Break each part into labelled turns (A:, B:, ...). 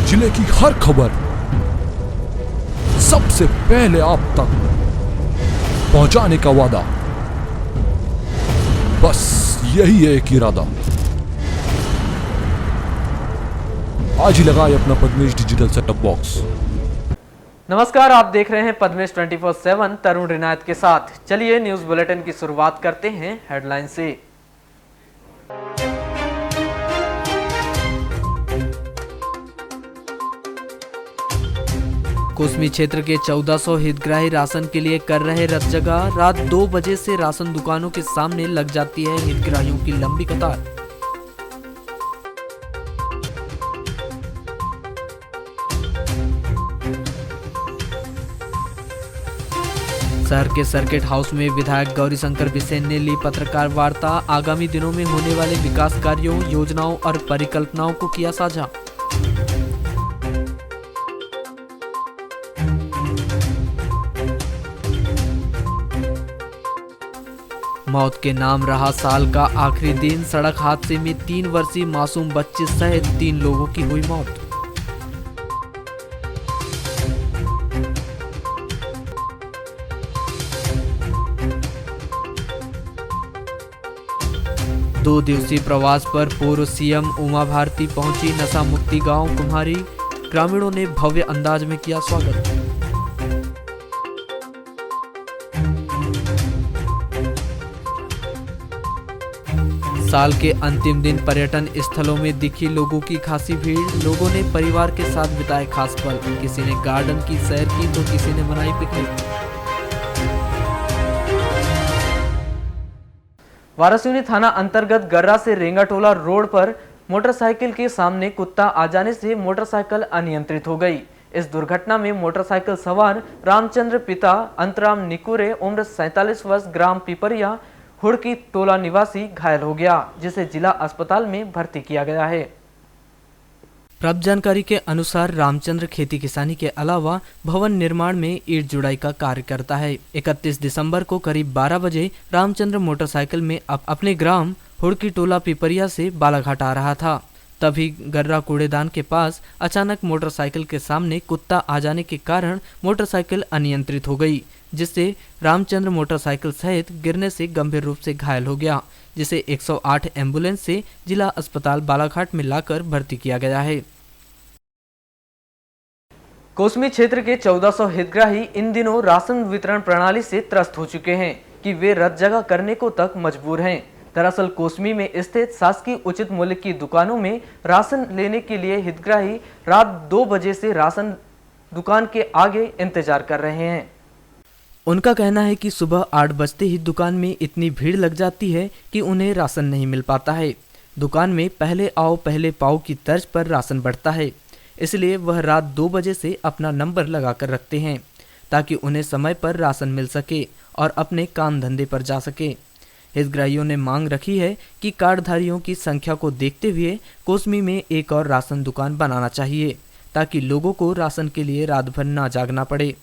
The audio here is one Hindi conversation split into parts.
A: जिले की हर खबर सबसे पहले आप तक पहुंचाने का वादा, बस यही है एक इरादा। आज ही लगाए अपना पद्मेश डिजिटल सेटअप बॉक्स।
B: नमस्कार, आप देख रहे हैं पद्मेश 24/7 तरुण रिनायत के साथ। चलिए न्यूज बुलेटिन की शुरुआत करते हैं हेडलाइन से। कोसमी क्षेत्र के 1400 हितग्राही राशन के लिए कर रहे रथ जगह। रात 2 बजे से राशन दुकानों के सामने लग जाती है हितग्राहियों की लंबी कतार। शहर के सर्किट हाउस में विधायक गौरीशंकर बिसेन ने ली पत्रकार वार्ता। आगामी दिनों में होने वाले विकास कार्यों, योजनाओं और परिकल्पनाओं को किया साझा। मौत के नाम रहा साल का आखिरी दिन। सड़क हादसे में 3 वर्षीय मासूम बच्चे सहित 3 लोगों की हुई मौत। दो दिवसीय प्रवास पर पूर्व सीएम उमा भारती पहुंची नशा मुक्ति गांव कुम्हारी। ग्रामीणों ने भव्य अंदाज में किया स्वागत। साल के अंतिम दिन पर्यटन स्थलों में दिखी लोगों की खासी भीड़। लोगों ने परिवार के साथ बिताए खास पल। किसी ने गार्डन की सैर की तो किसी ने मनाई पिकनिक। वारासिवनी थाना अंतर्गत गर्रा से रेंगाटोला रोड पर मोटरसाइकिल के सामने कुत्ता आ जाने से मोटरसाइकिल अनियंत्रित हो गई। इस दुर्घटना में मोटरसाइकिल सवार रामचंद्र पिता अंतराम निकुरे उम्र 47 वर्ष ग्राम पिपरिया हुड़की टोला निवासी घायल हो गया, जिसे जिला अस्पताल में भर्ती किया गया है। प्राप्त जानकारी के अनुसार रामचंद्र खेती किसानी के अलावा भवन निर्माण में ईंट जुड़ाई का कार्य करता है। 31 दिसंबर को करीब 12 बजे रामचंद्र मोटरसाइकिल में अपने ग्राम हुड़की टोला पिपरिया से बालाघाट आ रहा था। तभी गर्रा कूड़ेदान के पास अचानक मोटरसाइकिल के सामने कुत्ता आ जाने के कारण मोटरसाइकिल अनियंत्रित हो गई, जिससे रामचंद्र मोटरसाइकिल सहित गिरने से गंभीर रूप से घायल हो गया, जिसे 108 एम्बुलेंस से जिला अस्पताल बालाघाट में लाकर भर्ती किया गया है। कोसमी क्षेत्र के 1400 हितग्राही इन दिनों राशन वितरण प्रणाली से त्रस्त हो चुके हैं कि वे रद्द जगह करने को तक मजबूर हैं। दरअसल कोसमी में स्थित शासकीय उचित मूल्य की दुकानों में राशन लेने के लिए हितग्राही रात 2 बजे से राशन दुकान के आगे इंतजार कर रहे हैं। उनका कहना है कि सुबह 8 बजते ही दुकान में इतनी भीड़ लग जाती है कि उन्हें राशन नहीं मिल पाता है। दुकान में पहले आओ पहले पाओ की तर्ज पर राशन बढ़ता है, इसलिए वह रात 2 बजे से अपना नंबर लगाकर रखते हैं ताकि उन्हें समय पर राशन मिल सके और अपने काम धंधे पर जा सके। हितग्राहियों ने मांग रखी है कि कार्डधारियों की संख्या को देखते हुए कोसमी में एक और राशन दुकान बनाना चाहिए ताकि लोगों को राशन के लिए रात भर ना जागना पड़े।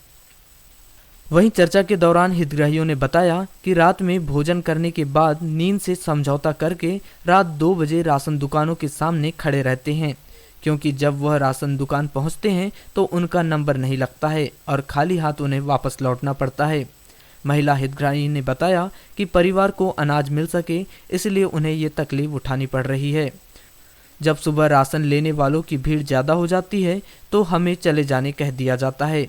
B: वहीं चर्चा के दौरान हितग्राहियों ने बताया कि रात में भोजन करने के बाद नींद से समझौता करके रात 2 बजे राशन दुकानों के सामने खड़े रहते हैं, क्योंकि जब वह राशन दुकान पहुंचते हैं तो उनका नंबर नहीं लगता है और खाली हाथ उन्हें वापस लौटना पड़ता है। महिला हितग्राही ने बताया कि परिवार को अनाज मिल सके इसलिए उन्हें ये तकलीफ उठानी पड़ रही है। जब सुबह राशन लेने वालों की भीड़ ज़्यादा हो जाती है तो हमें चले जाने कह दिया जाता है।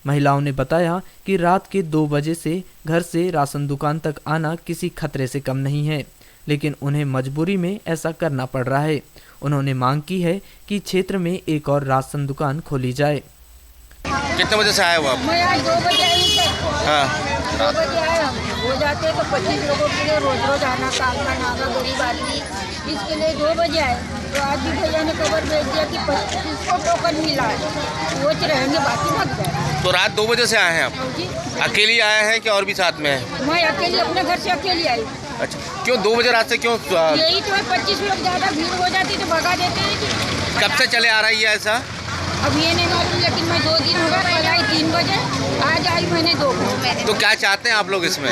B: महिलाओं ने बताया कि रात के 2 बजे से घर से राशन दुकान तक आना किसी खतरे से कम नहीं है, लेकिन उन्हें मजबूरी में ऐसा करना पड़ रहा है। उन्होंने मांग की है कि क्षेत्र में एक और राशन दुकान खोली जाए।
C: कितने बजे से आए हो आप?
D: मैं आज 2 बजे आई थी।
C: हाँ,
D: 2 बजे आए हम। हो जाते तो 25 लोगों के लिए रोज रोज आना काम करना होगा, गरीब आदमी, इसके लिए 2 बजे आए। तो आज भी भैया ने खबर भेज दिया कि 25 को टोकन मिला है, सोच रहेंगे बाकी मत गए।
C: तो रात 2 बजे से आए हैं आप?
D: जी,
C: अकेली आए हैं कि और भी साथ में है?
D: मैं अकेली अपने घर से अकेली आई।
C: अच्छा, क्यों 2 बजे रात से क्यों?
D: यही तो है, 25 लोग ज़्यादा भीड़ हो जाती तो भगा देते हैं जी।
C: कब से चले आ रही है ऐसा?
D: अब ये नहीं मालूम, लेकिन मैं 2 दिन हो गए, कल आई 3 बजे, आज आई मैंने 2 बजे।
C: तो क्या चाहते हैं आप लोग इसमें?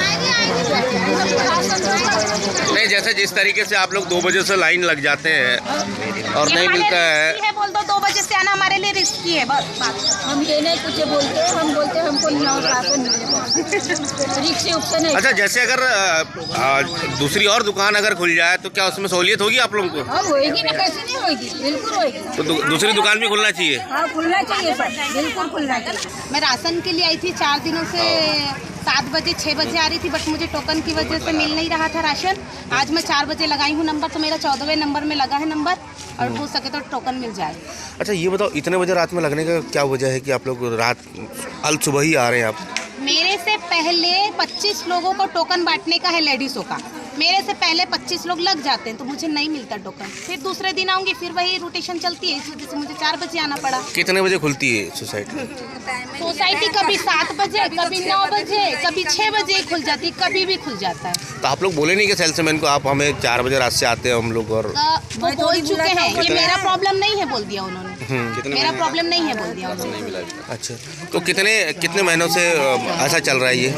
C: नहीं, जैसे जिस तरीके से आप लोग 2 बजे से लाइन लग जाते हैं और नहीं मिलता है।
D: बोल दो 2
E: बजे से आना हमारे लिए रिस्की है। बस बात
D: हम ये नहीं कुछ बोलते, हम बोलते हमको राशन मिले, रिक्शे उक्से नहीं।
C: अच्छा, जैसे अगर दूसरी और दुकान अगर खुल जाए तो क्या उसमें सहूलियत होगी आप लोगों को?
D: हाँ होएगी ना, कैसे नहीं होएगी, बिल्कुल होएगी।
C: तो दूसरी दुकान भी खुलना चाहिए।
D: हाँ खुलना चाहिए सर, बिल्कुल खुलना चाहिए।
E: मैं राशन के लिए आई थी 4 दिनों से, 7 बजे 6 बजे आ रही थी, बट मुझे टोकन की वजह से मिल नहीं रहा था राशन। आज मैं 4 बजे लगाई हूँ नंबर, तो मेरा 14वें नंबर में लगा है नंबर, और हो सके तो टोकन मिल जाए।
C: अच्छा, ये बताओ इतने बजे रात में लगने का क्या वजह है कि आप लोग रात अल सुबह ही आ रहे हैं आप?
E: मेरे से पहले 25 लोगों को टोकन बांटने का है, लेडीज़ों का। मेरे से पहले 25 लोग लग जाते हैं, तो मुझे नहीं मिलता टोकन। फिर दूसरे दिन आऊँगी, फिर वही रोटेशन चलती है, इस वजह से मुझे 4 बजे आना पड़ा।
C: कितने बजे खुलती है सोसाइटी?
E: सोसाइटी कभी 7 बजे, कभी 9 बजे, कभी 6 बजे खुल जाती है, कभी भी खुल जाता है।
C: तो आप लोग बोले नहीं कि सेल्समैन को आप हमें 4 बजे रात से आते हैं हम लोग? और
E: वो बोल चुके हैं, ये मेरा प्रॉब्लम नहीं है बोल दिया उन्होंने। मेरा प्रॉब्लम नहीं है बोल दिया उन्होंने।
C: अच्छा, तो कितने महीनों से ऐसा चल रहा है ये?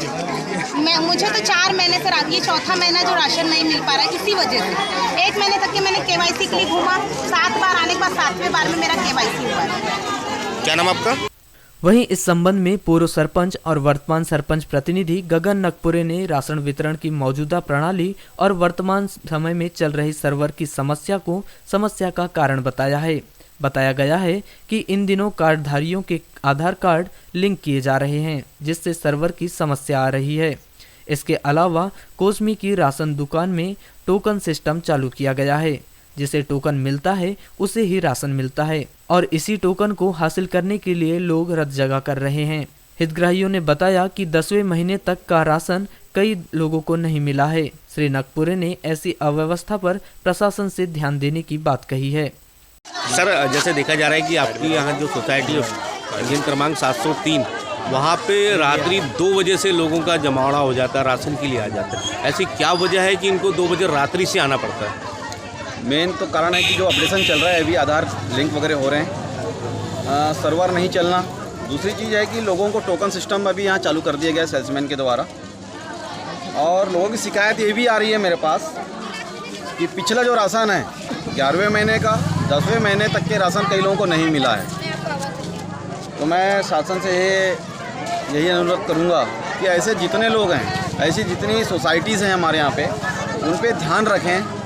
E: मुझे तो 4 महीने से ये 4था महीना जो राशन नहीं मिल पा रहा है इसी वजह से। 1 महीने तक के मैंने KYC के लिए घूमा, 7 बार आने के बाद 7वें बार में मेरा KYC हुआ है।
C: क्या नाम आपका?
B: वहीं इस संबंध में पूर्व सरपंच और वर्तमान सरपंच प्रतिनिधि गगन नकपुरे ने राशन वितरण की मौजूदा प्रणाली और वर्तमान समय में चल रही सर्वर की समस्या को समस्या का कारण बताया है। बताया गया है कि इन दिनों कार्डधारियों के आधार कार्ड लिंक किए जा रहे हैं, जिससे सर्वर की समस्या आ रही है। इसके अलावा कोसमी की राशन दुकान में टोकन सिस्टम चालू किया गया है, जिसे टोकन मिलता है उसे ही राशन मिलता है, और इसी टोकन को हासिल करने के लिए लोग रत जगह कर रहे हैं। हितग्राहियों ने बताया कि 10वें महीने तक का राशन कई लोगों को नहीं मिला है। श्री नकपुरे ने ऐसी अव्यवस्था पर प्रशासन से ध्यान देने की बात कही है।
C: सर, जैसे देखा जा रहा है कि आपकी यहाँ जो सोसाइटी है क्रमांक 703, वहाँ पे रात्रि 2 बजे से लोगों का जमावड़ा हो जाता है, राशन के लिए आ जाता है। ऐसी क्या वजह है कि इनको 2 बजे रात्रि से आना पड़ता है?
F: मेन तो कारण है कि जो ऑपरेशन चल रहा है अभी, आधार लिंक वगैरह हो रहे हैं, सर्वर नहीं चलना। दूसरी चीज़ है कि लोगों को टोकन सिस्टम अभी यहाँ चालू कर दिया गया है सेल्समैन के द्वारा, और लोगों की शिकायत ये भी आ रही है मेरे पास कि पिछला जो राशन है 11वें महीने का 10वें महीने तक के राशन कई लोगों को नहीं मिला है। तो मैं शासन से यही अनुरोध करूँगा कि ऐसे जितने लोग हैं, ऐसी जितनी सोसाइटीज़ हैं हमारे यहाँ पे, उन पे ध्यान रखें,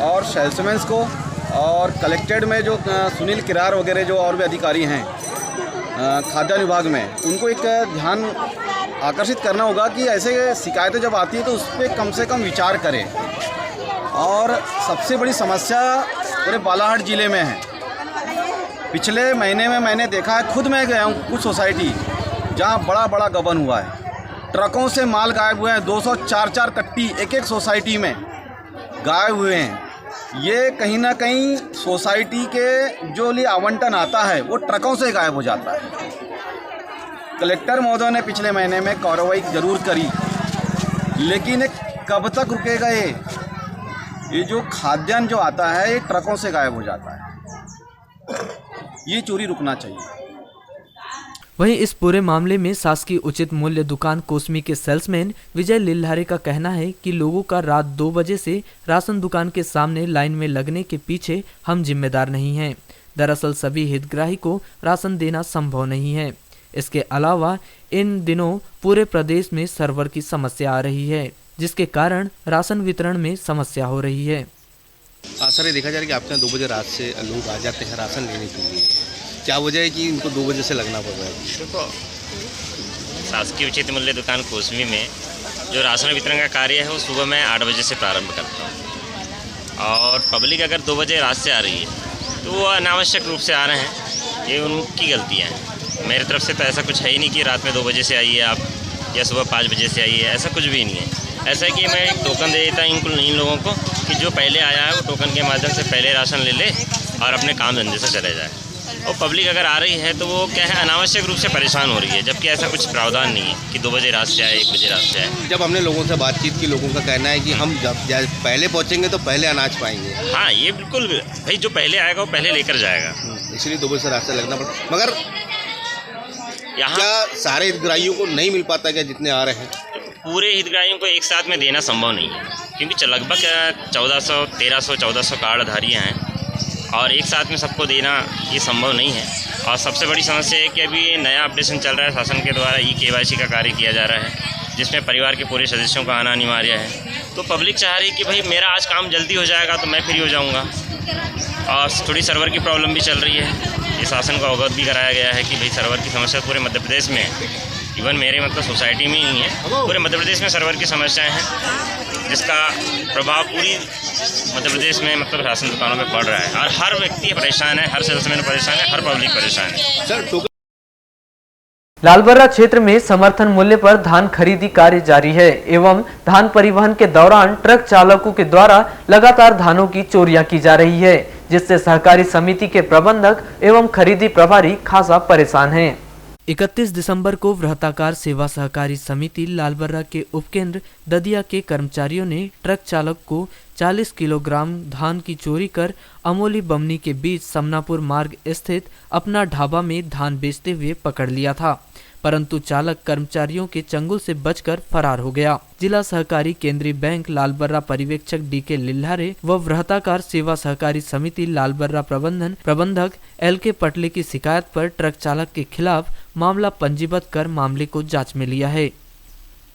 F: और सेल्समैन्स को और कलेक्टेड में जो सुनील किरार वगैरह जो और भी अधिकारी हैं खाद्यान्न विभाग में, उनको एक ध्यान आकर्षित करना होगा कि ऐसे शिकायतें जब आती है तो उस पर कम से कम विचार करें। और सबसे बड़ी समस्या पूरे बालाघाट ज़िले में है। पिछले महीने में मैंने देखा है, खुद मैं गया हूँ कुछ सोसाइटी जहाँ बड़ा बड़ा गबन हुआ है, ट्रकों से माल गायब हुए हैं, 204 कट्टी एक सोसाइटी में गायब हुए हैं। ये कहीं ना कहीं सोसाइटी के जो लिए आवंटन आता है वो ट्रकों से गायब हो जाता है। कलेक्टर महोदय ने पिछले महीने में कार्रवाई जरूर करी, लेकिन कब तक रुकेगा ये जो खाद्यान्न जो आता है ये ट्रकों से गायब हो जाता है। ये चोरी रुकना चाहिए।
B: वहीं इस पूरे मामले में शासकीय उचित मूल्य दुकान कोसमी के सेल्समैन विजय लिल्हारे का कहना है कि लोगों का रात 2 बजे से राशन दुकान के सामने लाइन में लगने के पीछे हम जिम्मेदार नहीं हैं। दरअसल सभी हितग्राही को राशन देना संभव नहीं है। इसके अलावा इन दिनों पूरे प्रदेश में सर्वर की समस्या आ रही है, जिसके कारण राशन वितरण में समस्या हो रही है।
C: सर, ये देखा जा रहा है कि आपके यहाँ 2 बजे रात से लोग आ जाते हैं राशन लेने के लिए, क्या वजह है कि इनको 2 बजे से लगना पड़ रहा है?
G: देखो, शासकीय उचित मूल्य दुकान कोसमी में जो राशन वितरण का कार्य है वो सुबह मैं 8 बजे से प्रारंभ करता हूँ, और पब्लिक अगर 2 बजे रात से आ रही है तो वो अनावश्यक रूप से आ रहे हैं, ये उनकी गलतियाँ हैं। मेरी तरफ से तो ऐसा कुछ है ही नहीं कि रात में 2 बजे से आइए आप या सुबह 5 बजे से आइए, ऐसा कुछ भी नहीं है। ऐसा है कि मैं एक टोकन दे देता हूँ इन लोगों को कि जो पहले आया है वो टोकन के माध्यम से पहले राशन ले ले और अपने काम धंधे से चले जाए। और पब्लिक अगर आ रही है तो वो क्या है, अनावश्यक रूप से परेशान हो रही है, जबकि ऐसा कुछ प्रावधान नहीं है कि 2 बजे रात से आए, 1 बजे रात से आए।
C: जब हमने लोगों से बातचीत की, लोगों का कहना है कि हम जब पहले पहुंचेंगे तो पहले अनाज पाएंगे।
G: हाँ, ये बिल्कुल भाई, जो पहले आएगा वो पहले लेकर जाएगा,
C: इसलिए 2 बजे से रास्ता लगना पड़ता। मगर
G: यहाँ
C: क्या सारे हितग्राहियों को नहीं मिल पाता क्या जितने आ रहे हैं?
G: पूरे हितग्राहियों को एक साथ में देना संभव नहीं है, क्योंकि लगभग 1400, 1300, 1400 कार्डधारियाँ हैं, और एक साथ में सबको देना ये संभव नहीं है। और सबसे बड़ी समस्या है कि अभी नया अपडेशन चल रहा है शासन के द्वारा, KYC का कार्य किया जा रहा है जिसमें परिवार के पूरे सदस्यों का आना अनिवार्य है। तो पब्लिक चाह रही है कि भाई मेरा आज काम जल्दी हो जाएगा तो मैं फ्री हो जाऊंगा। और थोड़ी सर्वर की प्रॉब्लम भी चल रही है, ये शासन को अवगत भी कराया गया है कि भाई सर्वर की समस्या पूरे मध्य प्रदेश में है। इवन मेरे मतलब सोसाइटी में ही नहीं है, पूरे मध्य प्रदेश में सर्वर की समस्याएं हैं जिसका प्रभाव पूरी मध्य प्रदेश में मतलब राशन दुकानों में पड़ रहा है। और हर व्यक्ति परेशान है, हर सेल्समैन परेशान है, हर पब्लिक परेशान है।
B: लालबर्रा क्षेत्र में समर्थन मूल्य पर धान खरीदी कार्य जारी है एवं धान परिवहन के दौरान ट्रक चालकों के द्वारा लगातार धानों की चोरियां की जा रही है, जिससे सहकारी समिति के प्रबंधक एवं खरीदी प्रभारी खासा परेशान हैं। 31 दिसंबर को वृहताकार सेवा सहकारी समिति लालबर्रा के उपकेंद्र ददिया के कर्मचारियों ने ट्रक चालक को 40 किलोग्राम धान की चोरी कर अमोली बमनी के बीच समनापुर मार्ग स्थित अपना ढाबा में धान बेचते हुए पकड़ लिया था, परंतु चालक कर्मचारियों के चंगुल से बचकर फरार हो गया। जिला सहकारी केंद्रीय बैंक लालबर्रा पर्यवेक्षक DK लिल्हारे व वृहताकार सेवा सहकारी समिति लालबर्रा प्रबंधक LK पटले की शिकायत पर ट्रक चालक के खिलाफ मामला पंजीबद्ध कर मामले को जांच में लिया है।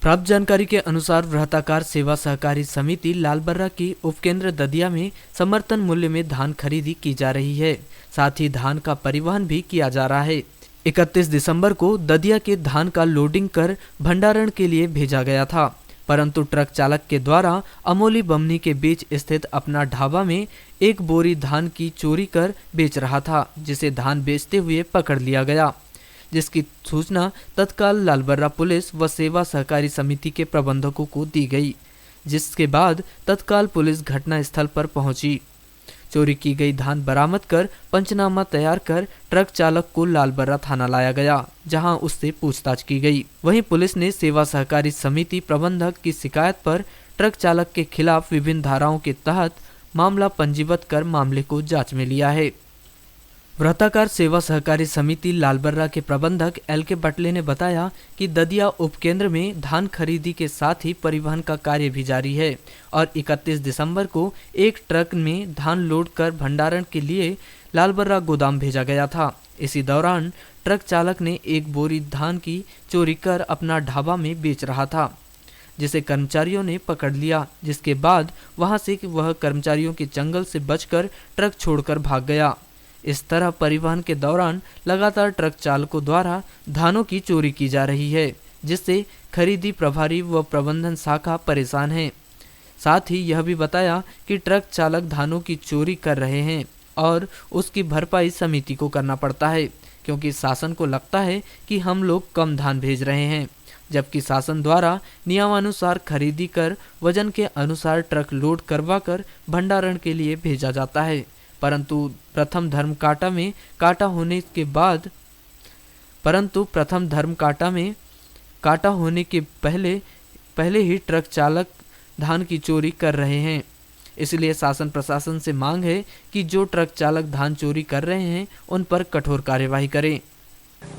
B: प्राप्त जानकारी के अनुसार वृहताकार सेवा सहकारी समिति लालबर्रा की उपकेंद्र ददिया में समर्थन मूल्य में धान खरीदी की जा रही है, साथ ही धान का परिवहन भी किया जा रहा है। 31 दिसंबर को ददिया के धान का लोडिंग कर भंडारण के लिए भेजा गया था, परंतु ट्रक चालक के द्वारा अमोली बमनी के बीच स्थित अपना ढाबा में एक बोरी धान की चोरी कर बेच रहा था, जिसे धान बेचते हुए पकड़ लिया गया, जिसकी सूचना तत्काल लालबर्रा पुलिस व सेवा सहकारी समिति के प्रबंधकों को दी गई, जिसके बाद तत्काल पुलिस घटना स्थल पर पहुंची। चोरी की गई धान बरामद कर पंचनामा तैयार कर ट्रक चालक को लालबर्रा थाना लाया गया, जहां उससे पूछताछ की गई। वहीं पुलिस ने सेवा सहकारी समिति प्रबंधक की शिकायत पर ट्रक चालक के खिलाफ विभिन्न धाराओं के तहत मामला पंजीबद्ध कर मामले को जांच में लिया है। वृहताकार सेवा सहकारी समिति लालबर्रा के प्रबंधक LK पटले ने बताया कि ददिया उपकेंद्र में धान खरीदी के साथ ही परिवहन का कार्य भी जारी है और 31 दिसंबर को एक ट्रक में धान लोड कर भंडारण के लिए लालबर्रा गोदाम भेजा गया था। इसी दौरान ट्रक चालक ने एक बोरी धान की चोरी कर अपना ढाबा में बेच रहा था, जिसे कर्मचारियों ने पकड़ लिया, जिसके बाद वहां से वह कर्मचारियों के चंगल से बचकर ट्रक छोड़कर भाग गया। इस तरह परिवहन के दौरान लगातार ट्रक चालकों द्वारा धानों की चोरी की जा रही है, जिससे खरीदी प्रभारी व प्रबंधन शाखा परेशान है। साथ ही यह भी बताया कि ट्रक चालक धानों की चोरी कर रहे हैं और उसकी भरपाई समिति को करना पड़ता है, क्योंकि शासन को लगता है कि हम लोग कम धान भेज रहे हैं, जबकि शासन द्वारा नियमानुसार खरीदी कर वजन के अनुसार ट्रक लोड करवा कर भंडारण के लिए भेजा जाता है। परंतु प्रथम धर्म काटा में काटा होने के पहले ही ट्रक चालक धान की चोरी कर रहे हैं। इसलिए शासन प्रशासन से मांग है कि जो ट्रक चालक धान चोरी कर रहे हैं उन पर कठोर कार्यवाही करें।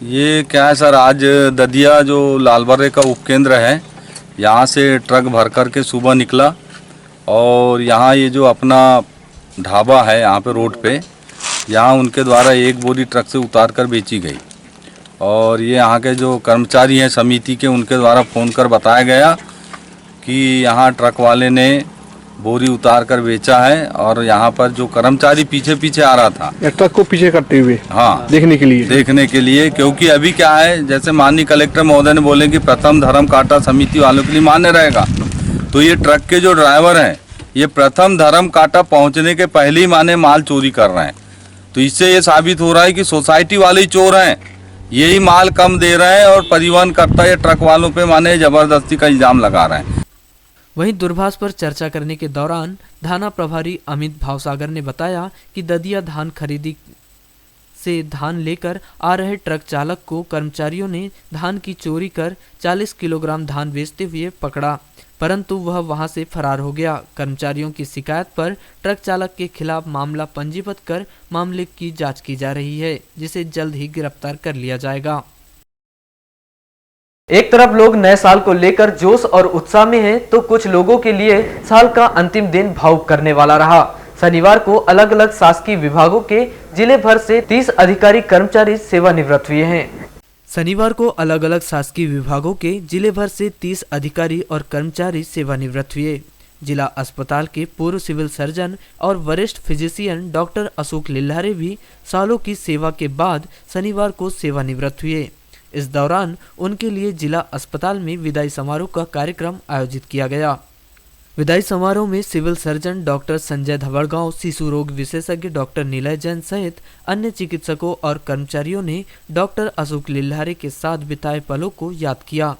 H: ये क्या है सर, आज ददिया जो लालबर्रे का उपकेंद्र है, यहाँ से ट्रक भर कर के सुबह निकला और यहाँ ये जो अपना ढाबा है यहाँ पे रोड पे, यहाँ उनके द्वारा एक बोरी ट्रक से उतार कर बेची गई और ये यहाँ के जो कर्मचारी हैं समिति के, उनके द्वारा फ़ोन कर बताया गया कि यहाँ ट्रक वाले ने बोरी उतार कर बेचा है और यहाँ पर जो कर्मचारी पीछे आ रहा था
I: ट्रक को पीछे करते हुए,
H: हाँ,
I: देखने के लिए
H: क्योंकि अभी क्या है, जैसे माननीय कलेक्टर महोदय ने बोले कि प्रथम धर्म काटा समिति वालों के लिए मान्य रहेगा, तो ये ट्रक के जो ड्राइवर हैं ये प्रथम धर्म काटा पहुंचने के पहले ही माने माल चोरी कर रहे हैं। तो इससे ये साबित हो रहा है कि सोसाइटी वाले ही चोर हैं, यही माल कम दे रहे हैं और परिवहन करता है ट्रक वालों पे माने जबरदस्ती का इल्जाम लगा रहे हैं।
B: वहीं दूरभाष पर चर्चा करने के दौरान थाना प्रभारी अमित भावसागर ने बताया कि ददिया धान खरीदी से धान लेकर आ रहे ट्रक चालक को कर्मचारियों ने धान की चोरी कर 40 किलोग्राम धान बेचते हुए पकड़ा, परंतु वह वहां से फरार हो गया। कर्मचारियों की शिकायत पर ट्रक चालक के खिलाफ मामला पंजीबद्ध कर मामले की जांच की जा रही है, जिसे जल्द ही गिरफ्तार कर लिया जाएगा। एक तरफ लोग नए साल को लेकर जोश और उत्साह में हैं, तो कुछ लोगों के लिए साल का अंतिम दिन भावुक करने वाला रहा। शनिवार को अलग अलग शासकीय विभागों के जिले भर से 30 अधिकारी कर्मचारी सेवानिवृत्त हुए हैं। शनिवार को अलग अलग शासकीय विभागों के जिले भर से 30 अधिकारी और कर्मचारी सेवानिवृत्त हुए। जिला अस्पताल के पूर्व सिविल सर्जन और वरिष्ठ फिजिशियन डॉक्टर अशोक लिल्हारे भी सालों की सेवा के बाद शनिवार को सेवानिवृत्त हुए। इस दौरान उनके लिए जिला अस्पताल में विदाई समारोह का कार्यक्रम आयोजित किया गया। विदाई समारोह में सिविल सर्जन डॉक्टर संजय धवड़गांव, शिशु रोग विशेषज्ञ डॉक्टर नीलय जैन सहित अन्य चिकित्सकों और कर्मचारियों ने डॉक्टर अशोक लिल्हारे के साथ बिताए पलों को याद किया।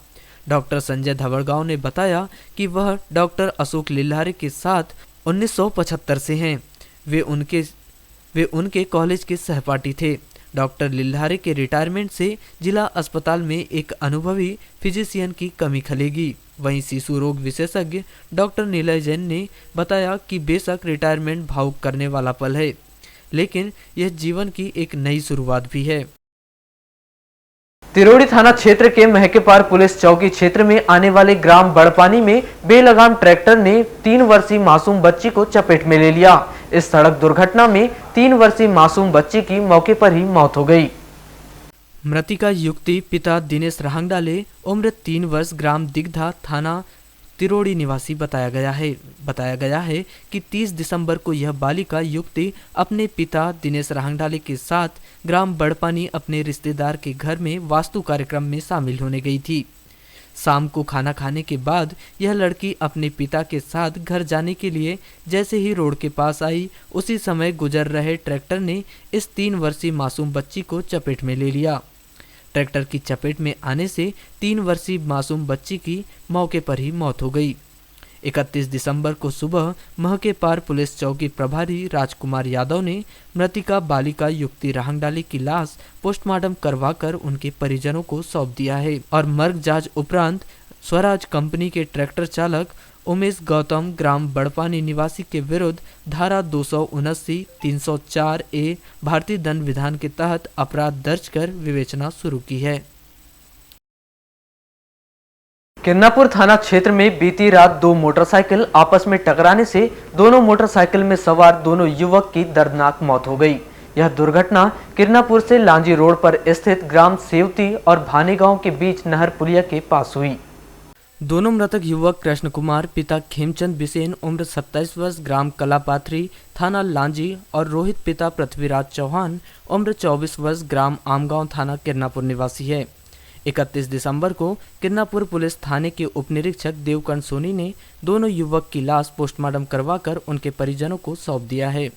B: डॉक्टर संजय धवड़गांव ने बताया कि वह डॉक्टर अशोक लिल्हारे के साथ 1975 से हैं। वे उनके कॉलेज के सहपाठी थे। डॉक्टर लिल्हारे के रिटायरमेंट से जिला अस्पताल में एक अनुभवी फिजिशियन की कमी खलेगी। वहीं शिशु रोग विशेषज्ञ डॉक्टर नीलय जैन ने बताया कि बेशक रिटायरमेंट भावुक करने वाला पल है, लेकिन यह जीवन की एक नई शुरुआत भी है। तिरोड़ी थाना क्षेत्र के महकेपार पुलिस चौकी क्षेत्र में आने वाले ग्राम बड़पानी में बेलगाम ट्रैक्टर ने 3 वर्षीय मासूम बच्ची को चपेट में ले लिया। इस सड़क दुर्घटना में 3 वर्षीय मासूम बच्ची की मौके पर ही मौत हो गई। मृतिका युवती पिता दिनेश रहंगडाले उम्र 3 वर्ष ग्राम दिग्धा थाना तिरोड़ी निवासी बताया गया है कि 30 दिसंबर को यह बालिका युवती अपने पिता दिनेश रहंगडाले के साथ ग्राम बड़पानी अपने रिश्तेदार के घर में वास्तु कार्यक्रम में शामिल होने गई थी। शाम को खाना खाने के बाद यह लड़की अपने पिता के साथ घर जाने के लिए जैसे ही रोड के पास आई, उसी समय गुजर रहे ट्रैक्टर ने इस 3 वर्षीय मासूम बच्ची को चपेट में ले लिया। ट्रैक्टर की चपेट में आने से 3 वर्षीय मासूम बच्ची की मौके पर ही मौत हो गई। 31 दिसंबर को सुबह महकेपार पुलिस चौकी प्रभारी राजकुमार यादव ने मृतिका बालिका युवती रहंगडाले की लाश पोस्टमार्टम करवाकर उनके परिजनों को सौंप दिया है और मर्ग जांच उपरांत स्वराज कंपनी के ट्रैक्टर चालक उमेश गौतम ग्राम बड़पानी निवासी के विरुद्ध धारा 279, 304A भारतीय दंड विधान के तहत अपराध दर्ज कर विवेचना शुरू की है। किरनापुर थाना क्षेत्र में बीती रात 2 मोटरसाइकिल आपस में टकराने से दोनों मोटरसाइकिल में सवार दोनों युवक की दर्दनाक मौत हो गई। यह दुर्घटना किरनापुर से लांजी रोड पर स्थित ग्राम सेवती और भानी गांव के बीच नहर पुलिया के पास हुई। दोनों मृतक युवक कृष्ण कुमार पिता खेमचंद बिसेन उम्र 27 वर्ष ग्राम कलापाथरी थाना लांजी और रोहित पिता पृथ्वीराज चौहान उम्र 24 वर्ष ग्राम आमगांव थाना किरनापुर निवासी है। 31 दिसंबर को किरनापुर पुलिस थाने के उप निरीक्षक देवकर्ण सोनी ने दोनों युवक की लाश पोस्टमार्टम करवाकर उनके परिजनों को सौंप दिया है।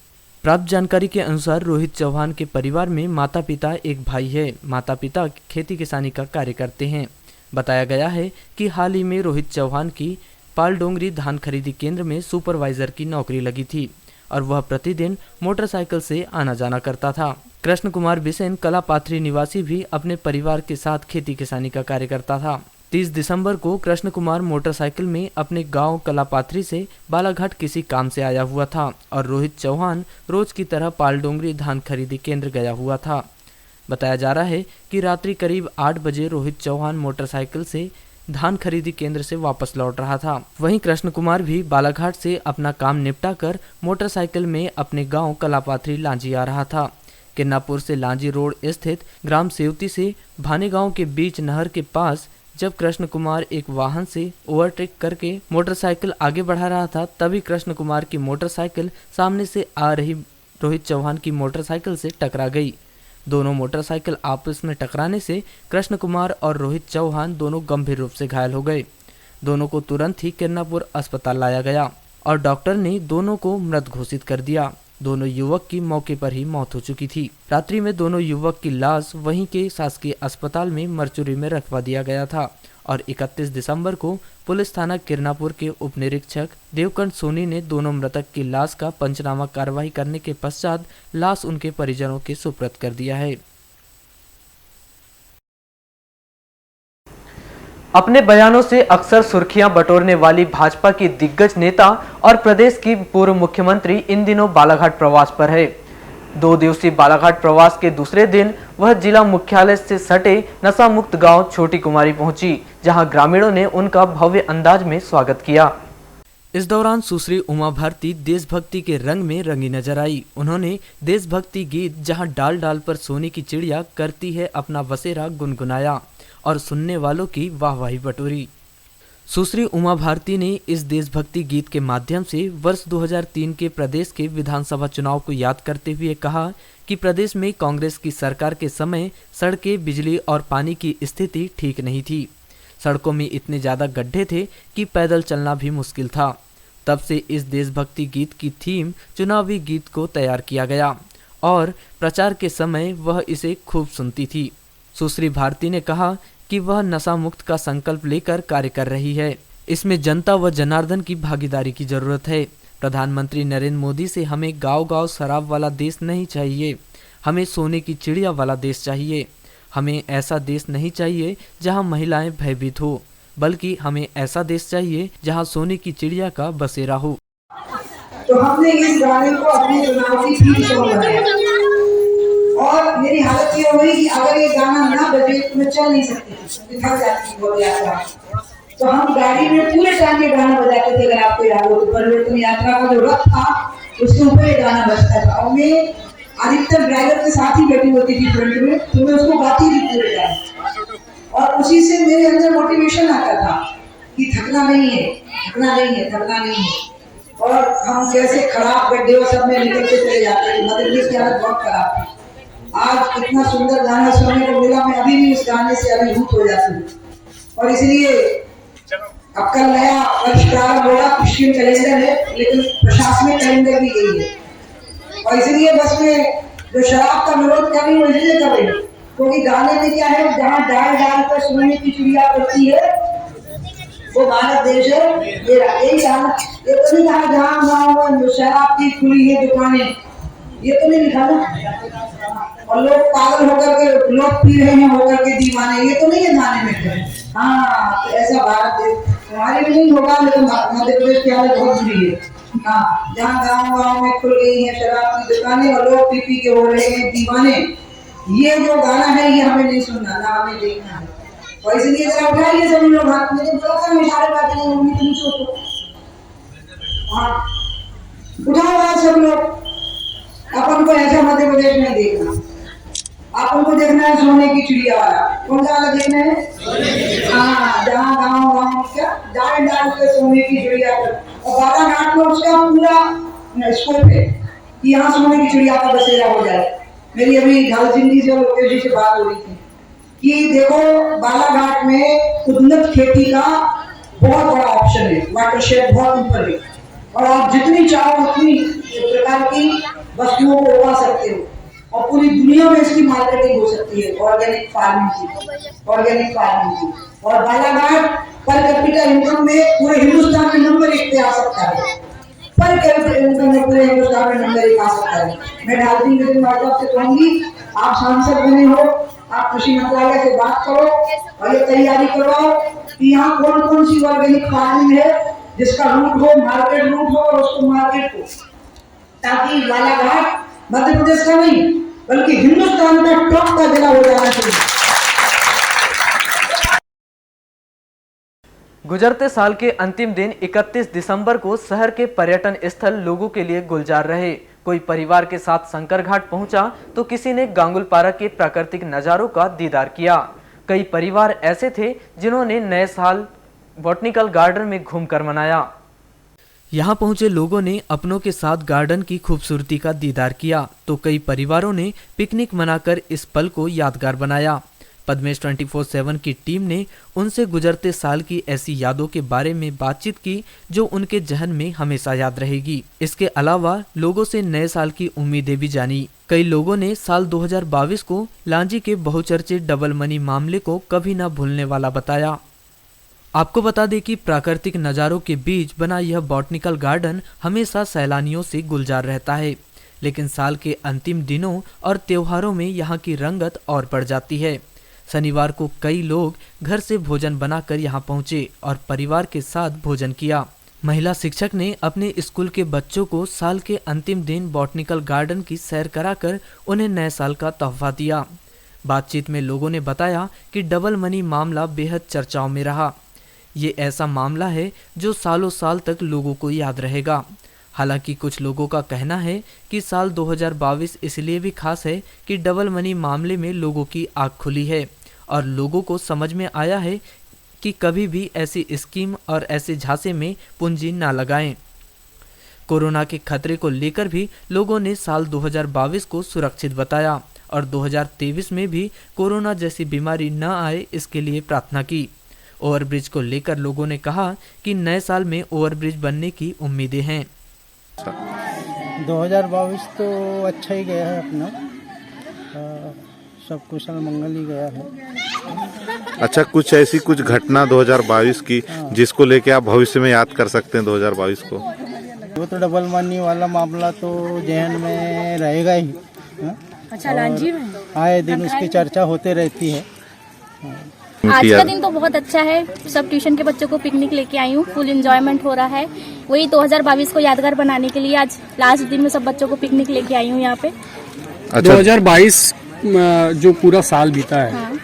B: प्राप्त जानकारी के अनुसार रोहित चौहान के परिवार में माता पिता एक भाई है। माता पिता खेती किसानी का कार्य करते हैं। बताया गया है कि हाल ही में रोहित चौहान की पालडोंगरी धान खरीदी केंद्र में सुपरवाइजर की नौकरी लगी थी और वह प्रतिदिन मोटरसाइकिल से आना जाना करता था। कृष्ण कुमार बिसेन कलापाथरी निवासी भी अपने परिवार के साथ खेती किसानी का कार्य करता था। 30 दिसंबर को कृष्ण कुमार मोटरसाइकिल में अपने गांव कलापाथरी से बालाघाट किसी काम से आया हुआ था और रोहित चौहान रोज की तरह पालडोंगरी धान खरीदी केंद्र गया हुआ था। बताया जा रहा है कि रात्रि करीब 8 बजे रोहित चौहान मोटरसाइकिल से धान खरीदी केंद्र से वापस लौट रहा था। वहीं कृष्ण कुमार भी बालाघाट से अपना काम निपटाकर मोटरसाइकिल में अपने गांव कलापाथरी लांजी आ रहा था। किरनापुर से लांजी रोड स्थित ग्राम सेवती से भाने गांव के बीच नहर के पास जब कृष्ण कुमार एक वाहन से ओवरटेक करके मोटरसाइकिल आगे बढ़ा रहा था, तभी कृष्ण कुमार की मोटरसाइकिल सामने से आ रही रोहित चौहान की मोटरसाइकिल से टकरा गई। दोनों मोटरसाइकिल आपस में टकराने से कृष्ण कुमार और रोहित चौहान दोनों गंभीर रूप से घायल हो गए। दोनों को तुरंत ही किरनापुर अस्पताल लाया गया और डॉक्टर ने दोनों को मृत घोषित कर दिया। दोनों युवक की मौके पर ही मौत हो चुकी थी। रात्रि में दोनों युवक की लाश वहीं के शासकीय अस्पताल में मरचुरी में रखवा दिया गया था और 31 दिसंबर को पुलिस थाना किरनापुर के उप निरीक्षक देवकर्ण सोनी ने दोनों मृतक की लाश का पंचनामा कार्रवाई करने के पश्चात लाश उनके परिजनों के सुपुर्द कर दिया है। अपने बयानों से अक्सर सुर्खियां बटोरने वाली भाजपा की दिग्गज नेता और प्रदेश की पूर्व मुख्यमंत्री इन दिनों बालाघाट प्रवास पर है। 2 दिवसीय बालाघाट प्रवास के दूसरे दिन वह जिला मुख्यालय से सटे नशा मुक्त गांव छोटी कुमारी पहुंची, जहां ग्रामीणों ने उनका भव्य अंदाज में स्वागत किया। इस दौरान सुश्री उमा भारती देशभक्ति के रंग में रंगी नजर आई। उन्होंने देशभक्ति गीत जहां डाल डाल पर सोने की चिड़िया करती है अपना बसेरा गुनगुनाया और सुनने वालों की वाहवाही बटोरी। सुश्री उमा भारती ने इस देशभक्ति गीत के माध्यम से वर्ष 2003 के प्रदेश के विधानसभा चुनाव को याद करते हुए कहा कि प्रदेश में कांग्रेस की सरकार के समय सड़कें, बिजली और पानी की स्थिति ठीक नहीं थी। सड़कों में इतने ज़्यादा गड्ढे थे कि पैदल चलना भी मुश्किल था। तब से इस देशभक्ति गीत की थीम चुनावी गीत को तैयार किया गया और प्रचार के समय वह इसे खूब सुनती थी। सुश्री भारती ने कहा कि वह नशा मुक्त का संकल्प लेकर कार्य कर रही है। इसमें जनता व जनार्दन की भागीदारी की जरूरत है। प्रधानमंत्री नरेंद्र मोदी से हमें गांव-गांव शराब वाला देश नहीं चाहिए, हमें सोने की चिड़िया वाला देश चाहिए। हमें ऐसा देश नहीं चाहिए जहां महिलाएं भयभीत हो, बल्कि हमें ऐसा देश चाहिए जहां सोने की चिड़िया का बसेरा हो।
J: तो हमने इस गाने को अपने चुनाव की थीम सॉन्ग बनाया और मेरी हालत ये हुई कि अगर ये गाना ना बजे तो मैं चल नहीं सकती, थक जाती बहुत यात्रा। तो हम गाड़ी में पूरे टाइम ये गाना बजाते थे। अगर आपको याद हो तो परिवर्तन यात्रा का जो रथ था उसके ऊपर ये गाना बजता था और मैं अधिकतर ड्राइवर के साथ ही बैठी होती थी फ्रंट में, तो मैं उसको गाती थी पूरे टाइम और उसी से मेरे अंदर मोटिवेशन आता था कि थकना नहीं है, थकना नहीं है, थकना नहीं है। और हम कैसे खराब गड्ढे और सब में निकलते चले जाते थे। मध्य प्रदेश की हालत बहुत खराब थी। आज इतना सुंदर गाना सुनने को मिला, मैं अभी भी उस गाने से अभिभूत हो जाती हूँ। और इसलिए अब कल नया वर्ष प्रारंभ होगा, क्रिश्चियन कैलेंडर है लेकिन प्रशासनिक कैलेंडर भी यही है। और इसलिए बस में जो शराब का विरोध कर रही हूँ इसलिए कर रही हूँ क्योंकि गाने में क्या है, जहाँ डाल डाल कर सोने की चिड़िया करती है वो भारत देश है मेरा। यही गाना, ये तो नहीं कहा जहाँ गाँव में शराब की खुली है दुकानें, ये तो नहीं लिखा ना। और लोग पागल होकर के लोग पी रहे हैं होकर के दीवाने, ये तो नहीं है गाने में। हाँ, तो ऐसा भारत देश हमारे में नहीं होगा, लेकिन मध्य प्रदेश की हालत बहुत बुरी है। हाँ, जहाँ गाँव में खुल गई है शराब की दुकानें और लोग पी के हो रहे हैं दीवाने, ये जो गाना है ये हमें नहीं सुनना, ना हमें देखना है। और इसलिए जरा उठाइए सभी लोग हाथ में, बोला इशारे बातें हैं उनकी तुम सोचो। हाँ, उठाओ हाथ सब लोग। अपन को ऐसा मध्य प्रदेश में देखना, अपन को देखना है सोने की चिड़िया वाला। कौन सा वाला देखना है? हाँ, जहाँ गाँव क्या डाल डाल के सोने की चिड़िया कर, और बालाघाट में उसका पूरा स्कोप है कि यहाँ सोने की चिड़िया का बसेरा हो जाए। मेरी अभी झालसिंडी से और लोकेश जी से बात हो रही थी कि देखो बालाघाट में उन्नत खेती का बहुत बड़ा ऑप्शन है, वाटरशेड बहुत ऊपर है और आप जितनी चाहो उतनी प्रकार की वस्तुओं को उगा सकते हो और पूरी दुनिया में इसकी मार्केटिंग हो सकती है ऑर्गेनिक फार्मिंग की। और बालाघाट पर कैपिटा इनकम में पूरे हिंदुस्तान में नंबर 1 पे आ सकता है। पर कैपिटा इनकम में पूरे हिंदुस्तान में नंबर 1 आ सकता है। मैं ढालती के माध्यम से कहूंगी, आप सांसद बने हो, आप कृषि मंत्रालय से बात करो और ये तैयारी करवाओ कि यहाँ कौन कौन सी ऑर्गेनिक फार्मिंग है जिसका रूट हो, मार्केट रूट हो और उसको मार्केट हो, ताकि बालाघाट मध्य प्रदेश का नहीं बल्कि हिंदुस्तान का टॉप का जिला हो जाना चाहिए।
B: गुजरते साल के अंतिम दिन 31 दिसंबर को शहर के पर्यटन स्थल लोगों के लिए गुलजार रहे। कोई परिवार के साथ शंकर घाट पहुंचा तो किसी ने गांगुलपारा के प्राकृतिक नजारों का दीदार किया। कई परिवार ऐसे थे जिन्होंने नए साल बॉटनिकल गार्डन में घूमकर मनाया। यहाँ पहुंचे लोगों ने अपनों के साथ गार्डन की खूबसूरती का दीदार किया तो कई परिवारों ने पिकनिक मनाकर इस पल को यादगार बनाया। पद्मेश 24/7 की टीम ने उनसे गुजरते साल की ऐसी यादों के बारे में बातचीत की जो उनके जहन में हमेशा याद रहेगी। इसके अलावा लोगों से नए साल की उम्मीदें भी जानी। कई लोगों ने साल 2022 को लांजी के बहुचर्चित डबल मनी मामले को कभी न भूलने वाला बताया। आपको बता दें कि प्राकृतिक नज़ारों के बीच बना यह बॉटनिकल गार्डन हमेशा सैलानियों से गुलजार रहता है, लेकिन साल के अंतिम दिनों और त्योहारों में यहाँ की रंगत और बढ़ जाती है। शनिवार को कई लोग घर से भोजन बनाकर यहाँ पहुँचे और परिवार के साथ भोजन किया। महिला शिक्षक ने अपने स्कूल के बच्चों को साल के अंतिम दिन बॉटनिकल गार्डन की सैर कराकर उन्हें नए साल का तोहफा दिया। बातचीत में लोगों ने बताया कि डबल मनी मामला बेहद चर्चाओं में रहा। ये ऐसा मामला है जो सालों साल तक लोगों को याद रहेगा। हालांकि कुछ लोगों का कहना है कि साल 2022 इसलिए भी खास है कि डबल मनी मामले में लोगों की आँख खुली है और लोगों को समझ में आया है कि कभी भी ऐसी स्कीम और ऐसे झांसे में पूंजी ना लगाएं। कोरोना के खतरे को लेकर भी लोगों ने साल 2022 को सुरक्षित बताया और 2023 में भी कोरोना जैसी बीमारी न आए इसके लिए प्रार्थना की। ओवरब्रिज को लेकर लोगों ने कहा कि नए साल में ओवरब्रिज बनने की उम्मीदें हैं।
K: 2022 तो अच्छा ही गया है अपना, सब कुशल मंगल ही गया है।
L: अच्छा, कुछ ऐसी कुछ घटना 2022 की जिसको लेके आप भविष्य में याद कर सकते हैं 2022 को?
K: वो तो डबल मनी वाला मामला तो जहन में रहेगा ही।
E: अच्छा, लांजी में
K: आए दिन उसकी चर्चा होते रहती है।
M: आज का दिन तो बहुत अच्छा है। सब ट्यूशन के बच्चों को पिकनिक लेके आई हूँ, फुल एंजॉयमेंट हो रहा है। वही 2022 को यादगार बनाने के लिए आज लास्ट दिन में सब बच्चों को पिकनिक लेके आई हूँ यहाँ पे।
I: अच्छा, 2022 जो पूरा साल बीता है, हाँ।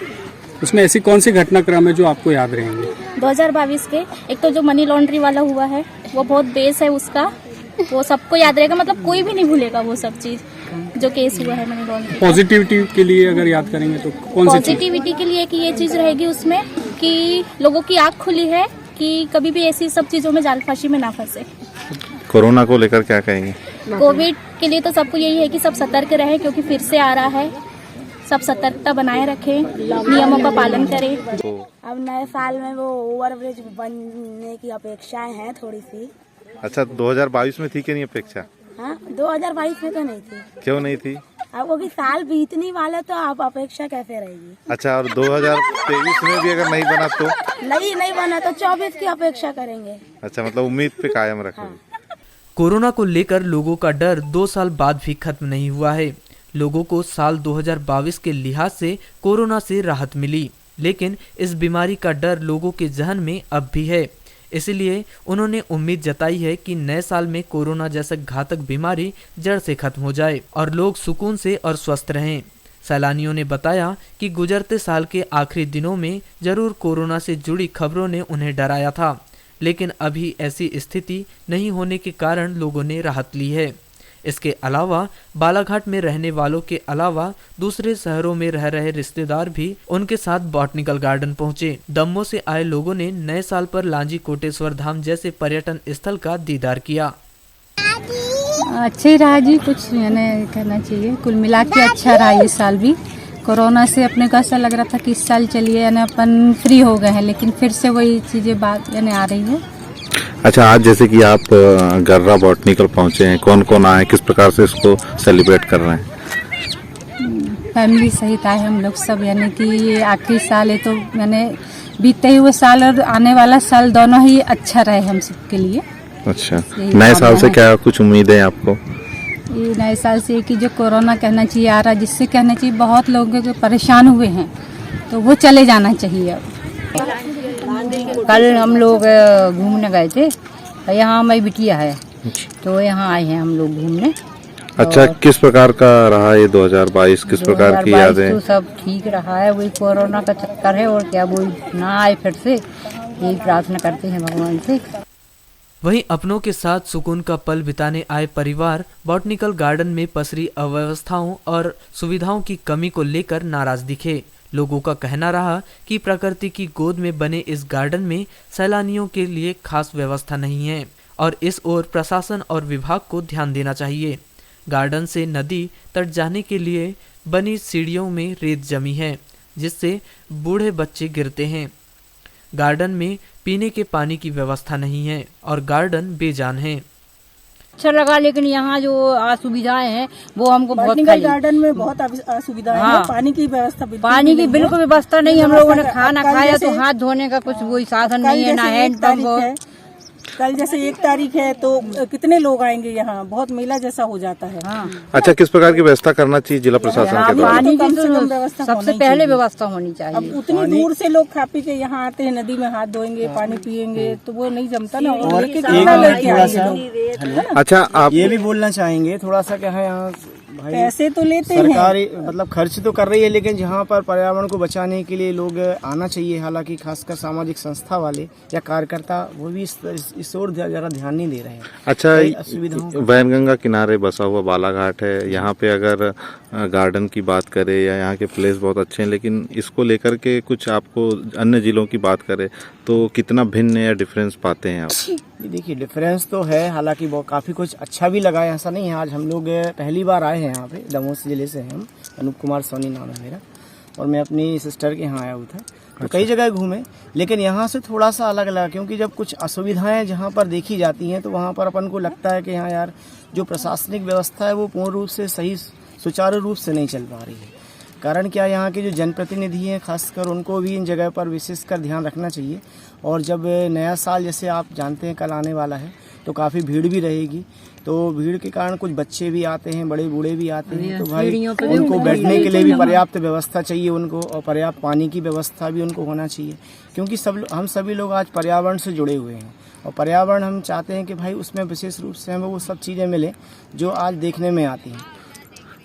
I: उसमें ऐसी कौन सी घटनाक्रम है जो आपको याद रहेंगे?
M: 2022 के एक तो जो मनी लॉन्ड्री वाला हुआ है वो बहुत बेस है उसका, वो सबको याद रहेगा, मतलब कोई भी नहीं भूलेगा वो सब चीज जो केस हुआ है मनी लॉन्ड्री।
I: पॉजिटिविटी के लिए अगर याद करेंगे तो कौन सी?
M: पॉजिटिविटी के लिए कि ये चीज रहेगी उसमें कि लोगों की आँख खुली है कि कभी भी ऐसी सब चीजों में जालफाशी में ना फंसे।
L: कोरोना को लेकर क्या कहेंगे?
M: कोविड के लिए तो सबको यही है कि सब सतर्क रहे क्योंकि फिर से आ रहा है। सब सतर्कता बनाए रखें, नियमों का पालन करें।
E: अब नए साल में वो ओवरब्रिज बनने की अपेक्षाएं हैं थोड़ी सी।
L: अच्छा, 2022 में थी कि नहीं अपेक्षा?
E: हाँ, 2022 में तो नहीं थी।
L: क्यों नहीं थी?
E: अब वो साल बीतने वाले तो आप अपेक्षा कैसे रहेगी?
L: अच्छा, और 2023 में भी अगर नहीं बना तो?
E: नहीं बना तो 24 की अपेक्षा करेंगे।
L: अच्छा, मतलब उम्मीद पे कायम रखोगे।
B: हाँ। कोरोना को लेकर लोगों का डर 2 साल बाद भी खत्म नहीं हुआ है। लोगों को साल 2022 के लिहाज से कोरोना से राहत मिली, लेकिन इस बीमारी का डर लोगों के जहन में अब भी है। इसलिए उन्होंने उम्मीद जताई है कि नए साल में कोरोना जैसा घातक बीमारी जड़ से खत्म हो जाए और लोग सुकून से और स्वस्थ रहें। सैलानियों ने बताया कि गुजरते साल के आखिरी दिनों में जरूर कोरोना से जुड़ी खबरों ने उन्हें डराया था, लेकिन अभी ऐसी स्थिति नहीं होने के कारण लोगों ने राहत ली है। इसके अलावा बालाघाट में रहने वालों के अलावा दूसरे शहरों में रह रहे रिश्तेदार भी उनके साथ बॉटनिकल गार्डन पहुंचे। दम्मों से आए लोगों ने नए साल पर लांजी कोटेश्वर धाम जैसे पर्यटन स्थल का दीदार किया।
N: अच्छा ही रहा जी, कुछ यानी कहना चाहिए, कुल मिला के अच्छा रहा ये साल भी। कोरोना से अपने को ऐसा लग रहा था कि इस साल चलिए यानी अपन फ्री हो गए हैं, लेकिन फिर से वही चीजें बात यानी आ रही है।
L: अच्छा, आज जैसे कि आप गर्रा बॉटनिकल पहुंचे हैं, कौन कौन आए, किस प्रकार से इसको सेलिब्रेट कर रहे हैं?
N: फैमिली सहित आए हम लोग सब, यानी कि ये आखिरी साल है तो यानी बीते हुए साल और आने वाला साल दोनों ही अच्छा रहे हम सबके लिए।
L: अच्छा, नए साल से क्या कुछ उम्मीद है आपको?
N: ये नए साल से कि जो कोरोना कहना चाहिए आ रहा, जिससे कहना चाहिए बहुत लोग जो परेशान हुए हैं तो वो चले जाना चाहिए। अब
O: कल हम लोग घूमने गए थे, यहाँ मेरी बिटिया है तो यहाँ आए हैं हम लोग घूमने।
L: अच्छा, किस प्रकार का रहा ये 2022? किस प्रकार की यादें?
O: तो सब ठीक रहा है, वही कोरोना का चक्कर है और क्या, वो ना आए फिर से, यही प्रार्थना करते हैं भगवान से।
B: वहीं अपनों के साथ सुकून का पल बिताने आए परिवार बॉटनिकल गार्डन में पसरी अव्यवस्थाओं और सुविधाओं की कमी को लेकर नाराज दिखे। लोगों का कहना रहा कि प्रकृति की गोद में बने इस गार्डन में सैलानियों के लिए खास व्यवस्था नहीं है और इस ओर प्रशासन और विभाग को ध्यान देना चाहिए। गार्डन से नदी तट जाने के लिए बनी सीढ़ियों में रेत जमी है, जिससे बूढ़े बच्चे गिरते हैं। गार्डन में पीने के पानी की व्यवस्था नहीं है और गार्डन बेजान है।
O: अच्छा लगा, लेकिन यहाँ जो असुविधाएं हैं वो हमको बहुत
P: गार्डन में बहुत असुविधाएं हैं। पानी की व्यवस्था
O: बिल्कुल व्यवस्था नहीं। हम लोगों ने खाना खाया तो हाथ धोने का कुछ वही साधन नहीं है, ना हैंडपंप।
P: कल जैसे 1 तारीख है तो कितने लोग आएंगे यहाँ, बहुत मेला जैसा हो जाता है।
O: हाँ।
L: अच्छा, किस प्रकार की व्यवस्था करना चाहिए जिला प्रशासन के द्वारा?
O: पानी की तो सबसे पहले व्यवस्था होनी चाहिए।
P: अब उतनी दूर से लोग खा पी के यहाँ आते हैं, नदी में हाथ धोएंगे, पानी पियेंगे तो वो नहीं जमता ना।
K: और अच्छा, आप ये भी बोलना चाहेंगे थोड़ा सा क्या है, यहाँ
P: पैसे तो लेते हैं
K: सरकारी, मतलब खर्च तो कर रही है, लेकिन जहाँ पर पर्यावरण को बचाने के लिए लोग आना चाहिए, हालांकि खासकर सामाजिक संस्था वाले या कार्यकर्ता वो भी इस ओर ज़रा ध्यान नहीं दे रहे हैं।
L: अच्छा, वैनगंगा किनारे बसा हुआ बालाघाट है, यहाँ पे अगर गार्डन की बात करें या यहाँ के प्लेस बहुत अच्छे हैं, लेकिन इसको लेकर के कुछ आपको अन्य जिलों की बात करें तो कितना भिन्न या डिफरेंस पाते हैं आप?
K: देखिए डिफरेंस तो है, हालांकि वो काफ़ी कुछ अच्छा भी लगा है, ऐसा नहीं है। आज हम लोग पहली बार आए हैं यहाँ पे, दमोह जिले से हैं हम, अनूप कुमार सोनी नाम है मेरा, और मैं अपनी सिस्टर के यहाँ आया हुआ था। तो कई जगह घूमे, लेकिन यहाँ से थोड़ा सा अलग लगा, क्योंकि जब कुछ असुविधाएं जहाँ पर देखी जाती हैं तो वहाँ पर अपन को लगता है कि हाँ यार, जो प्रशासनिक व्यवस्था है वो पूर्ण रूप से सही सुचारू रूप से नहीं चल पा रही है। कारण क्या, यहाँ के जो जनप्रतिनिधि हैं खासकर उनको भी इन जगह पर विशेषकर ध्यान रखना चाहिए। और जब नया साल जैसे आप जानते हैं कल आने वाला है, तो काफ़ी भीड़ भी रहेगी, तो भीड़ के कारण कुछ बच्चे भी आते हैं, बड़े बूढ़े भी आते हैं, तो भाई उनको बैठने के लिए भी पर्याप्त व्यवस्था चाहिए उनको, और पर्याप्त पानी की व्यवस्था भी उनको होना चाहिए, क्योंकि हम सभी लोग आज पर्यावरण से जुड़े हुए हैं, और पर्यावरण हम चाहते हैं कि भाई उसमें विशेष रूप से हमें वो सब चीज़ें मिलें जो आज देखने में आती हैं।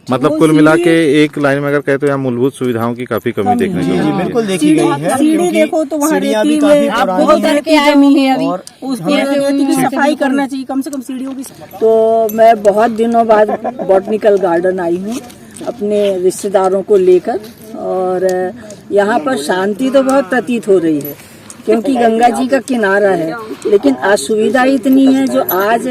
L: मतलब कुल मिला के एक लाइन में अगर कहे तो यहाँ मूलभूत सुविधाओं की काफी कमी देखने को मिली।
K: बिल्कुल देखी गई है,
P: सीढ़ी देखो तो वहाँ
K: सीढ़ियाँ भी
P: रेती
K: काफी
P: में
K: पुरानी
P: बहुत
K: हैं।
P: की जमी है, और रेती की सफाई करना चाहिए, कम से कम सीढ़ियों की।
Q: तो मैं बहुत दिनों बाद बॉटनिकल गार्डन आई हूँ अपने रिश्तेदारों को लेकर, और यहाँ पर शांति तो बहुत प्रतीत हो रही है, क्योंकि गंगा जी का किनारा है, लेकिन असुविधा इतनी है जो आज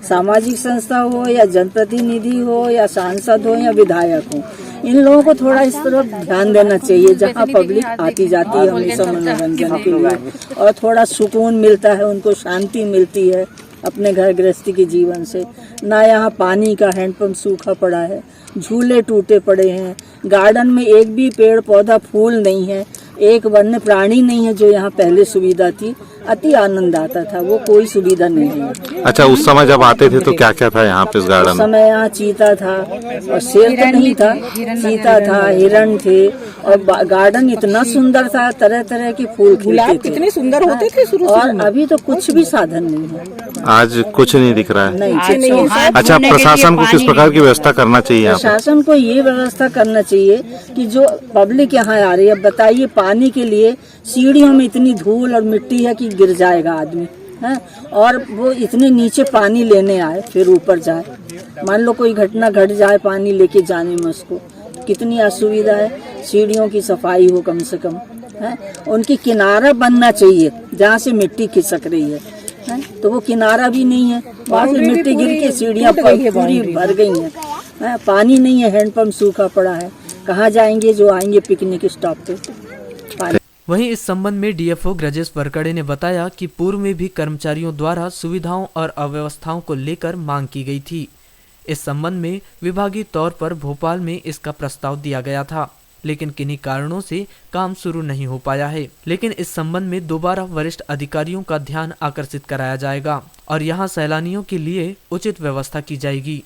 Q: सामाजिक संस्था हो या जनप्रतिनिधि हो या सांसद हो या विधायक हो, इन लोगों को थोड़ा इस तरफ ध्यान देना चाहिए, जहाँ पब्लिक आती जाती है हमेशा मनोरंजन के लिए, और थोड़ा सुकून मिलता है, उनको शांति मिलती है अपने घर गृहस्थी के जीवन से। ना यहाँ पानी का हैंडपंप सूखा पड़ा है, झूले टूटे पड़े हैं, गार्डन में एक भी पेड़ पौधा फूल नहीं है, एक वन्य प्राणी नहीं है जो यहाँ पहले सुविधा थी, अति आनंद आता था, वो कोई सुविधा नहीं है।
L: अच्छा, उस समय जब आते थे तो क्या क्या था यहाँ पे इस गार्डन में?
Q: उस समय यहाँ चीता था, और शेर तो नहीं था, चीता था, हिरण थे, और गार्डन इतना सुंदर था, तरह तरह के फूल खिलते थे,
P: कितने सुंदर होते थे शुरू से।
Q: और अभी तो कुछ भी साधन नहीं है,
L: आज कुछ नहीं दिख रहा है।
Q: नहीं।
L: अच्छा, प्रशासन को किस प्रकार की व्यवस्था करना चाहिए?
Q: प्रशासन को ये व्यवस्था करना चाहिए कि जो पब्लिक यहाँ आ रही है, बताइए पानी के लिए सीढ़ियों में इतनी धूल और मिट्टी है कि गिर जाएगा आदमी है, और वो इतने नीचे पानी लेने आए फिर ऊपर जाए, मान लो कोई घटना घट जाए पानी लेके जाने में, उसको कितनी असुविधा है। सीढ़ियों की सफाई हो कम से कम है, उनकी किनारा बनना चाहिए जहाँ से मिट्टी खिसक रही है, तो वो किनारा भी नहीं है, वहाँ से मिट्टी गिर के सीढ़ियाँ पूरी भर गई हैं, पानी नहीं है, हैंडपंप सूखा पड़ा है, कहाँ जाएंगे जो आएंगे पिकनिक स्टॉप पे।
B: वहीं इस संबंध में डीएफओ ब्रजेश वरकड़े ने बताया कि पूर्व में भी कर्मचारियों द्वारा सुविधाओं और अव्यवस्थाओं को लेकर मांग की गई थी। इस संबंध में विभागीय तौर पर भोपाल में इसका प्रस्ताव दिया गया था, लेकिन किन्हीं कारणों से काम शुरू नहीं हो पाया है। लेकिन इस संबंध में दोबारा वरिष्ठ अधिकारियों का ध्यान आकर्षित कराया जाएगा और यहाँ सैलानियों के लिए उचित व्यवस्था की जाएगी।